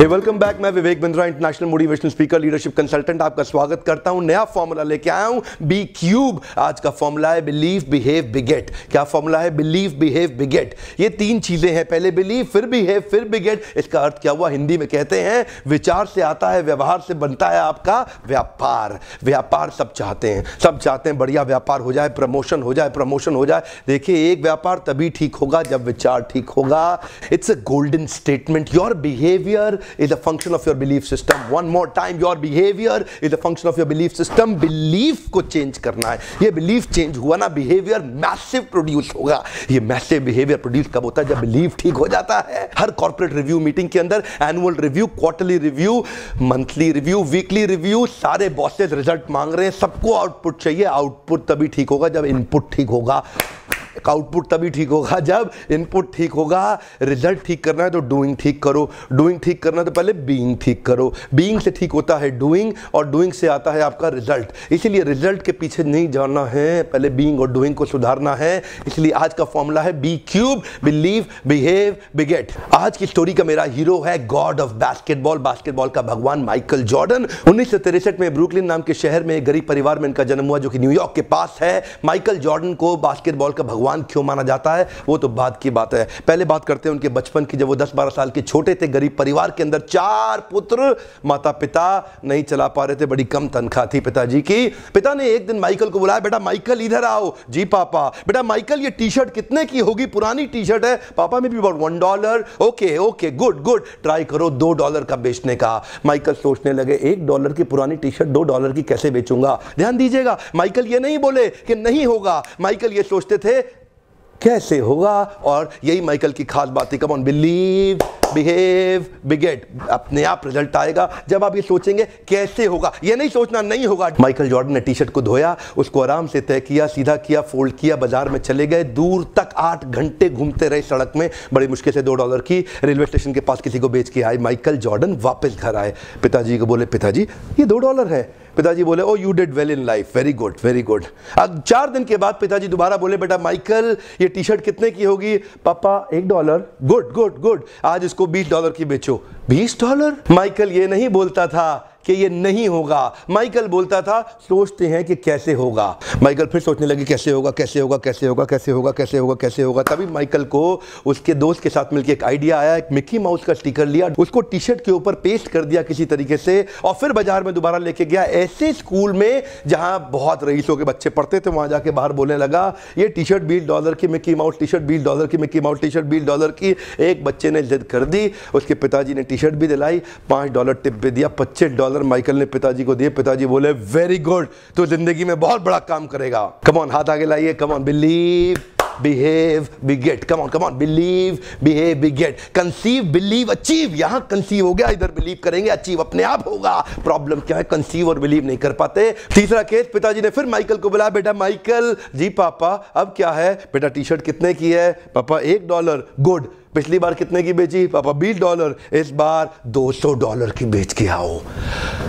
Welcome back. मैं Vivek Bindra, international motivational speaker, leadership consultant, आपका स्वागत करता हूं। नया फॉर्मूला लेके आया हूं, बी क्यूब। आज का फॉर्मूला है बिलीव बिहेव बिगेट। क्या फॉर्मूला है? Believe behave बिगेट। ये तीन चीजें हैं, पहले बिलीव, फिर बिहेव, फिर बिगेट। इसका अर्थ क्या हुआ? हिंदी में कहते हैं विचार से आता है, व्यवहार से बनता है आपका व्यापार। व्यापार सब चाहते हैं, सब चाहते हैं बढ़िया व्यापार हो जाए, प्रमोशन हो जाए, प्रमोशन हो जाए। देखिए, एक व्यापार तभी ठीक होगा जब विचार ठीक होगा। It's a golden statement. Your behaviour is a function of your belief system. One more time, your behavior is a function of your belief system. Belief को change करना है। ये belief change हुआ ना, behavior massive produce होगा। ये massive behavior produce कब होता है? जब belief ठीक हो जाता है। हर corporate review meeting के अंदर annual review, quarterly review, monthly review, weekly review, सारे bosses result मांग रहे हैं, सबको output चाहिए। output तभी ठीक होगा जब input ठीक होगा। आउटपुट तभी ठीक होगा जब इनपुट ठीक होगा। रिजल्ट ठीक करना है तो डूइंग ठीक करो, डूइंग ठीक करना है तो पहले बीइंग ठीक करो। बीइंग से ठीक होता है डूइंग, और डूइंग से आता है आपका रिजल्ट। इसीलिए रिजल्ट के पीछे नहीं जाना है, पहले बीइंग और डूइंग को सुधारना है। इसलिए आज का फॉर्मूला है बी क्यूब, बिलीव बिहेव बिगेट। आज की स्टोरी का मेरा हीरो है गॉड ऑफ बास्केटबॉल, बास्केटबॉल का भगवान माइकल जॉर्डन। 1963 में ब्रुकलिन नाम के शहर में एक गरीब परिवार में इनका जन्म हुआ, जो कि न्यूयॉर्क के पास है। माइकल जॉर्डन को बास्केटबॉल का भगवान क्यों माना जाता है वो तो बाद की बात है। पहले बात करते हैं उनके बचपन की। जब वो 10-12 साल के छोटे थे, गरीब परिवार के अंदर 4 पुत्र, माता पिता नहीं चला पा रहे थे, बड़ी कम तनख्वाह थी पिताजी की। पिता ने एक दिन माइकल को बुलाया, बेटा माइकल इधर आओ। जी पापा। बेटा माइकल, ये टी शर्ट कितने की होगी? पुरानी टी शर्ट है पापा, में भी about $1। Okay okay, good good, try करो $2 का बेचने का। माइकल सोचने लगे, $1 की पुरानी टी शर्ट $2 की कैसे बेचूंगा? ध्यान दीजिएगा, माइकल ये नहीं बोले कि नहीं होगा, माइकल ये सोचते थे कैसे होगा। और यही माइकल की खास बात है। कम ऑन, बिलीव बिहेव बिगेट। अपने आप रिजल्ट आएगा जब आप ये सोचेंगे कैसे होगा, ये नहीं सोचना नहीं होगा। माइकल जॉर्डन ने टी शर्ट को धोया, उसको आराम से तय किया, सीधा किया, फोल्ड किया, बाजार में चले गए। दूर तक 8 घंटे घूमते रहे सड़क में, बड़ी मुश्किल से $2 की रेलवे स्टेशन के पास किसी को बेच के आए। माइकल जॉर्डन वापस घर आए, पिताजी को बोले, पिताजी ये $2 है। पिताजी बोले, oh you did well in life, very good very good. अब 4 दिन के बाद पिताजी दोबारा बोले, बेटा माइकल ये टी शर्ट कितने की होगी? पापा $1। गुड गुड गुड, आज इसको $20 की बेचो। $20? माइकल ये नहीं बोलता था कि ये नहीं होगा, माइकल बोलता था सोचते हैं कि कैसे होगा। माइकल फिर सोचने लगे कैसे होगा कैसे होगा कैसे होगा कैसे होगा कैसे होगा कैसे होगा। तभी माइकल को उसके दोस्त के साथ मिलकर एक आइडिया आया। एक मिकी माउस का स्टिकर लिया, उसको टी शर्ट के ऊपर पेस्ट कर दिया किसी तरीके से, और फिर बाजार में दोबारा लेके गया। ऐसे स्कूल में जहां बहुत रईसों के बच्चे पढ़ते थे, वहां जाके बाहर बोलने लगा, ये टी शर्ट $20 की, मिकी माउस टी शर्ट $20 की, मिकी माउस टी शर्ट $20 की। एक बच्चे ने जिद कर दी, उसके पिताजी ने टी शर्ट भी दिलाई, $5 टिप भी दिया, $25 माइकल ने पिताजी को दिए। पिताजी बोले, वेरी गुड, तो जिंदगी में बहुत बड़ा काम करेगा। कम ऑन, हाथ आगे लाइए। कम on, believe behave बिगेट। Come on, believe behave बिगेट। Conceive, believe, achieve. यहां कंसीव हो गया, इधर बिलीव करेंगे, अचीव अपने आप होगा। प्रॉब्लम क्या है? कंसीव और बिलीव नहीं कर पाते। तीसरा केस, पिताजी ने फिर माइकल को बुलाया, बेटा माइकल। जी पापा, अब क्या है? बेटा टी शर्ट कितने की है? पापा $1। गुड, पिछली बार कितने की बेची? पापा $20। इस बार $200 की बेच के आओ।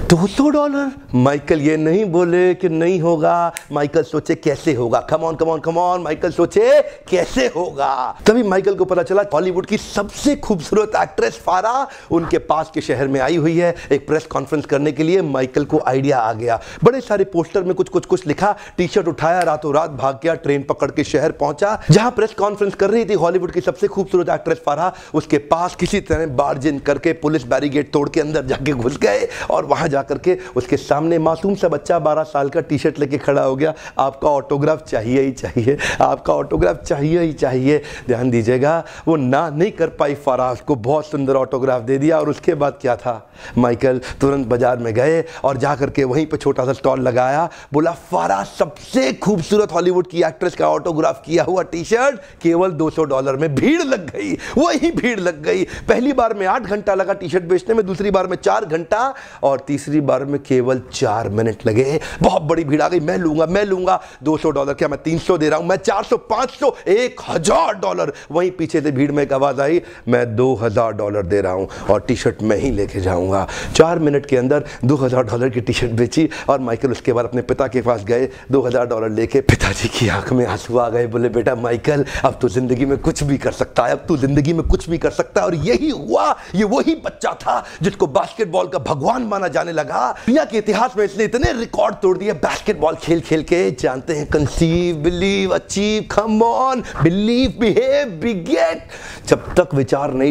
$200? माइकल ये नहीं बोले कि नहीं होगा, माइकल सोचे कैसे होगा। Come on come on come on, Michael सोचे कैसे होगा। तभी माइकल को पता चला हॉलीवुड की सबसे खूबसूरत एक्ट्रेस फारा उनके पास के शहर में आई हुई है एक प्रेस कॉन्फ्रेंस करने के लिए। माइकल को आइडिया आ गया, बड़े सारे पोस्टर में कुछ लिखा, टी शर्ट उठाया, रातों रात भाग गया, ट्रेन पकड़ के शहर पहुंचा जहां प्रेस कॉन्फ्रेंस कर रही थी हॉलीवुड की सबसे खूबसूरत एक्ट्रेस फारा। उसके पास किसी तरह बार्जिन करके पुलिस बैरिकेड तोड़ के अंदर जाके घुस गए, और वहां जाकर के उसके सामने मासूम सा बच्चा 12 साल का टी शर्ट लेके खड़ा हो गया। आपका ऑटोग्राफ चाहिए ही चाहिए, आपका ऑटोग्राफ चाहिए ही चाहिए। ध्यान दीजिएगा, वो ना नहीं कर पाई फारा, उसको बहुत सुंदर ऑटोग्राफ दे दिया। और उसके बाद क्या था? माइकल तुरंत बाजार में गए और जाकर के वहीं पे छोटा सा स्टॉल लगाया, बोला फारा सबसे खूबसूरत हॉलीवुड की एक्ट्रेस का ऑटोग्राफ किया हुआ टी शर्ट केवल $200 में। भीड़ लग गई, वही भीड़ लग गई। पहली बार में 8 घंटा लगा टी शर्ट बेचने में, दूसरी बार में 4 घंटा, और तीसरी बार में केवल 4 मिनट लगे। बहुत बड़ी भीड़ आ गई, मैं लूंगा। $200 क्या, मैं 300 दे रहा हूं, मैं 400, 500, $1000। वहीं पीछे से भीड़ में एक आवाज आई, मैं $2000 दे रहा हूं और टी शर्ट मैं ही लेके जाऊंगा। 4 मिनट के अंदर $2000 की टी शर्ट बेची। और माइकल उसके बाद अपने पिता के पास गए, $2000 लेके। पिताजी की आंख में आंसू आ गए, बोले बेटा माइकल, अब तो जिंदगी में कुछ भी कर सकता है, अब तू जिंदगी में कुछ भी कर सकता है। और यही हुआ, ये वही बच्चा था जिसको बास्केटबॉल का भगवान माना जाने लगा। दुनिया के इतिहास में इसने इतने रिकॉर्ड तोड़ दिए बास्केटबॉल खेल खेल के। जानते हैं, conceive, believe, achieve, come on, believe, behave, बिगेट। जब तक विचार नहीं